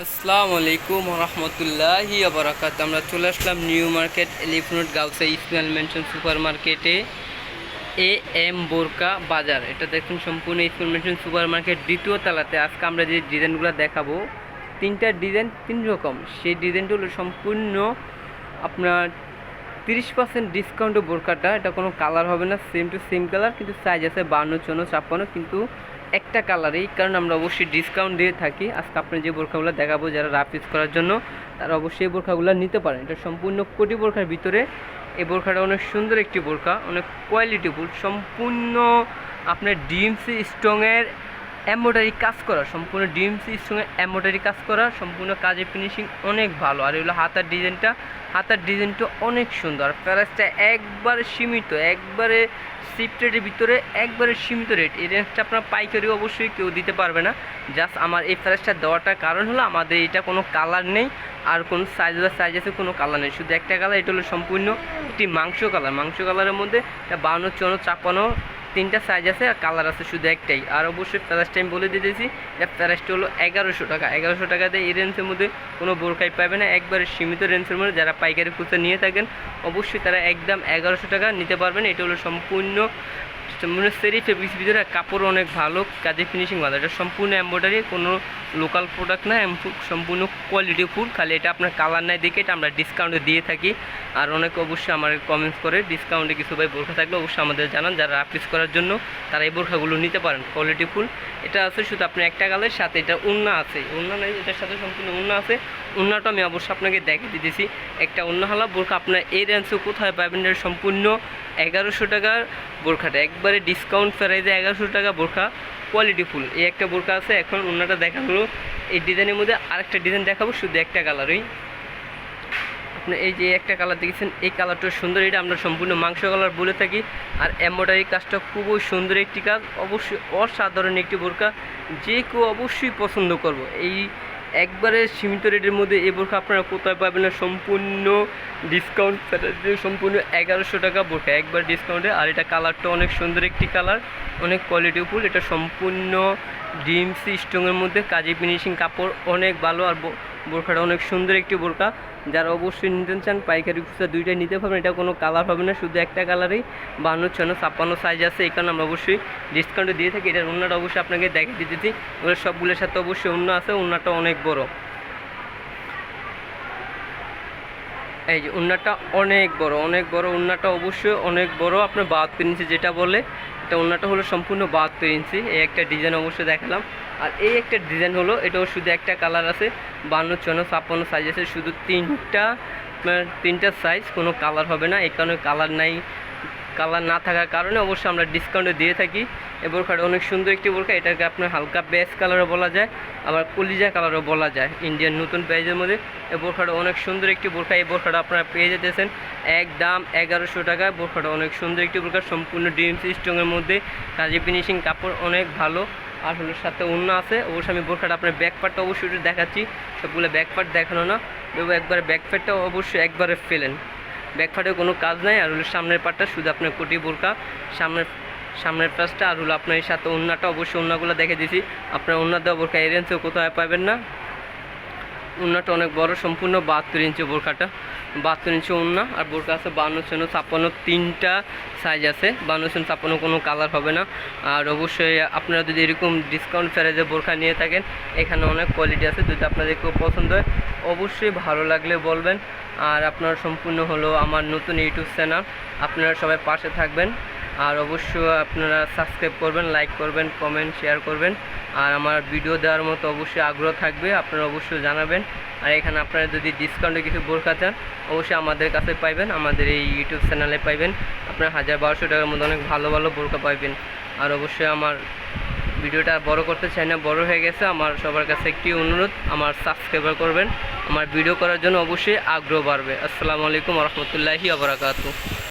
আসসালামু আলাইকুম রহমতুল্লাহি আবরাকাত। আমরা চলে আসলাম new market elephant road গাউসা Ismail mention super মার্কেটে এম বোরকা বাজার। এটা দেখুন সম্পূর্ণ ইসমাইল মেনশন সুপার মার্কেট দ্বিতীয় তলাতে। আজকে আমরা যে ডিজাইনগুলো দেখাবো, তিনটা ডিজাইন তিন রকম। সেই ডিজাইনটা হলো সম্পূর্ণ আপনার 30% ডিসকাউন্টে বোরকাটা। এটা কোনো কালার হবে না, সেম টু সেম কালার, কিন্তু সাইজ আছে 52, 54, 56, কিন্তু একটা কালারেই। কারণ আমরা অবশ্যই ডিসকাউন্ট দিয়ে থাকি। আজকে আপনি যে বোরখাগুলো দেখাবো, যারা রাফ ইউজ করার জন্য তারা অবশ্যই এই বোরখাগুলো নিতে পারেন। এটা সম্পূর্ণ কোটি বোরখার ভিতরে। এই বোরখাটা অনেক সুন্দর একটি বোরখা, অনেক কোয়ালিটিফুল, সম্পূর্ণ আপনার ডিএমসি স্ট্রংয়ের এমব্রয়ডারি কাজ করা, সম্পূর্ণ ডিএমসি স্ট্রংয়ের এমব্রয়ডারি কাজ করা, সম্পূর্ণ কাজের ফিনিশিং অনেক ভালো। আর এগুলো হাতার ডিজাইনটা অনেক সুন্দর। প্রাইসটা একবারে সীমিত, একবারে চিপ রেটের ভিতরে, একবারে সীমিত রেট। এই রেঞ্জটা আপনার পাইকারি অবশ্যই কেউ দিতে পারবে না। জাস্ট আমার এই প্রাইসটা দেওয়াটার কারণ হলো আমাদের এটা কোনো কালার নেই, আর কোনো সাইজ আছে কোনো কালার নেই, শুধু একটা কালার। এটা হলো সম্পূর্ণ একটি মাংস কালারের মধ্যে 52, 54, 56 তিনটা সাইজ আছে, আর কালার আছে শুধু একটাই। আর অবশ্যই প্রাইসটা আমি বলে দিতেছি, প্রাইসটা হলো 1100 টাকা। 1100 টাকাতে এই রেঞ্জের মধ্যে কোনো বোরখাই পাবে না, একবারে সীমিত রেঞ্জের মধ্যে। যারা পাইকারি খুচরা নিয়ে থাকেন অবশ্যই তারা একদম 1100 টাকা নিতে পারবেন। এটা হলো সম্পূর্ণ সেরি ফেব্রিক্স ভিতরে, কাপড় অনেক ভালো, কাজে ফিনিশিং ভালো। এটা সম্পূর্ণ এমব্রয়ডারি, কোনো লোকাল প্রোডাক্ট না, সম্পূর্ণ কোয়ালিটি ফুল। খালি এটা আপনার কালার নাই দেখে এটা আমরা ডিসকাউন্টে দিয়ে থাকি। আর অনেকে অবশ্যই আমার কমেন্টস করে ডিসকাউন্টে কিছু ভাই বোরখা থাকলে অবশ্যই আমাদের জানান। যারা রাফিস করার জন্য তারা এই বোরখাগুলো নিতে পারেন, কোয়ালিটি ফুল। এটা আছে শুধু আপনি একটা কালারের সাথে, এটা উন্না আছে, উন্না নেই, এটার সাথে সম্পূর্ণ উন্না আছে। উন্নাটা আমি অবশ্যই আপনাকে দেখিয়ে দিতেছি। একটা উন্না হালা বোরখা আপনার এই রেঞ্জে কোথায় পাবেন? এটা সম্পূর্ণ 1100 টাকার বোরখাটা, একবারে ডিসকাউন্ট প্রাইসে 1100 টাকা বোরখা, কোয়ালিটি ফুল। এই একটা বোরখা আছে। এখন উন্নাটা দেখানো, এই ডিজাইনের মধ্যে আরেকটা ডিজাইন দেখাবো, শুধু একটা কালারই। আপনি এই যে একটা কালার দেখেছেন, এই কালারটা সুন্দর, এটা আমরা সম্পূর্ণ মাংস কালার বলে থাকি। আর এমব্রয়ডারি কাজটা খুবই সুন্দর একটি কাজ, অবশ্যই অসাধারণ একটি বোরখা, যে কেউ অবশ্যই পছন্দ করব। এই একবারে সীমিত রেটের মধ্যে এই বোরখা আপনারা কোথায় পাবেন না, সম্পূর্ণ ডিসকাউন্ট, সম্পূর্ণ 1100 টাকা বোরখা, একবার ডিসকাউন্টে। আর এটা কালারটা অনেক সুন্দর একটি কালার, অনেক কোয়ালিটিফুল। এটা সম্পূর্ণ ডিএমসি স্ট্রংয়ের মধ্যে, কাজে ফিনিশিং, কাপড় অনেক ভালো। আর বোরখাটা অনেক সুন্দর একটি বোরখা। যারা অবশ্যই নিতে চান পাইকারি খুচরা দুইটাই নিতে পারবেন। এটা কোনো কালার হবে না, শুধু একটা কালারেই 52, 56, 56 সাইজ আছে। এই কারণে আমরা অবশ্যই ডিসকাউন্টে দিয়ে থাকি। এটার উন্নাটা অবশ্যই আপনাকে দেখে দিতেছি। ওগুলো সবগুলোর সাথে অবশ্যই উন্না আছে, উন্নাটা অনেক বড়। এই যে উন্নাটা অনেক বড়, উন্নাটা অবশ্যই অনেক বড়, আপনার 72 ইঞ্চি যেটা বলে। এটা উন্নাটা হলো সম্পূর্ণ 72 ইঞ্চি। এই একটা ডিজাইন অবশ্যই দেখালাম। আর এই একটা ডিজাইন হলো, এটাও শুধু একটা কালার আছে, 52, 54, 56 সাইজ আছে, শুধু তিনটা সাইজ, কোনো কালার হবে না। এই কারণে কালার নাই, কালার না থাকার কারণে অবশ্যই আমরা ডিসকাউন্টে দিয়ে থাকি। এই বোরখাটা অনেক সুন্দর একটি বোরখা। এটাকে আপনার হালকা বেজ কালারও বলা যায়, আবার কলিজা কালারও বলা যায়, ইন্ডিয়ান নতুন প্রাইজের মধ্যে। এই বোরখাটা অনেক সুন্দর একটি বোরখা। এই বোরখাটা আপনারা পেয়ে যেতেছেন একদম 1100 টাকায়। বোরখাটা অনেক সুন্দর একটি বোরখা, সম্পূর্ণ ডিএমসি স্ট্রংয়ের মধ্যে, কাজে ফিনিশিং, কাপড় অনেক ভালো। আর হলো সাথে উন্না আছে। অবশ্যই আমি বোরখাটা আপনার ব্যাক পার্টটা অবশ্যই একটু দেখাচ্ছি, সবগুলো ব্যাক পার্ট দেখানো না, তবু একবারে ব্যাক পার্টটা অবশ্যই একবারে ফেলেন, ব্যাক পার্টে কোনো কাজ নাই। আর হলো সামনের পার্টটা শুধু আপনার কোটি বোরখা, সামনের পাশটা। আর হলো আপনার এই সাথে উন্নাটা, অবশ্যই উন্নাগুলো দেখে দিছি। আপনার উন্না দেওয়া বোরখা এই রেঞ্জেও কোথায় পাবেন না। উন্নাটা অনেক বড়, সম্পূর্ণ 72 ইঞ্চি বোরখাটা, 72 ইঞ্চি উন্না। আর বোরখা আছে 52, 54, 56 তিনটা সাইজ আছে, 52, 56 কোনো কালার হবে না। আর অবশ্যই আপনারা যদি এরকম ডিসকাউন্ট প্রাইসে বোরখা নিয়ে থাকেন, এখানে অনেক কোয়ালিটি আছে, যদি আপনাদের খুব পছন্দ হয় অবশ্যই ভালো লাগলে বলবেন। আর আপনার সম্পূর্ণ হলো আমার নতুন ইউটিউব চ্যানেল, আপনারা সবাই পাশে থাকবেন। আর অবশ্যই আপনারা সাবস্ক্রাইব করবেন, লাইক করবেন, কমেন্ট, শেয়ার করবেন। আর আমার ভিডিও দেওয়ার মতো অবশ্যই আগ্রহ থাকবে, আপনারা অবশ্যই জানাবেন। আর এখানে আপনারা যদি ডিসকাউন্টে কিছু বোরখা চান অবশ্যই আমাদের কাছে পাইবেন, আমাদের এই ইউটিউব চ্যানেলে পাইবেন। আপনারা 1000-1200 টাকার মধ্যে অনেক ভালো ভালো বোরখা পাইবেন। আর অবশ্যই আমার ভিডিওটা বড় করতে চাই না, বড় হয়ে গেছে। আমার সবার কাছে একটি অনুরোধ, আমার সাবস্ক্রাইবার করবেন, আমার ভিডিও করার জন্য অবশ্যই আগ্রহ বাড়বে। আসসালামু আলাইকুম রহমতুল্লাহি ওয়া বারাকাতুহু।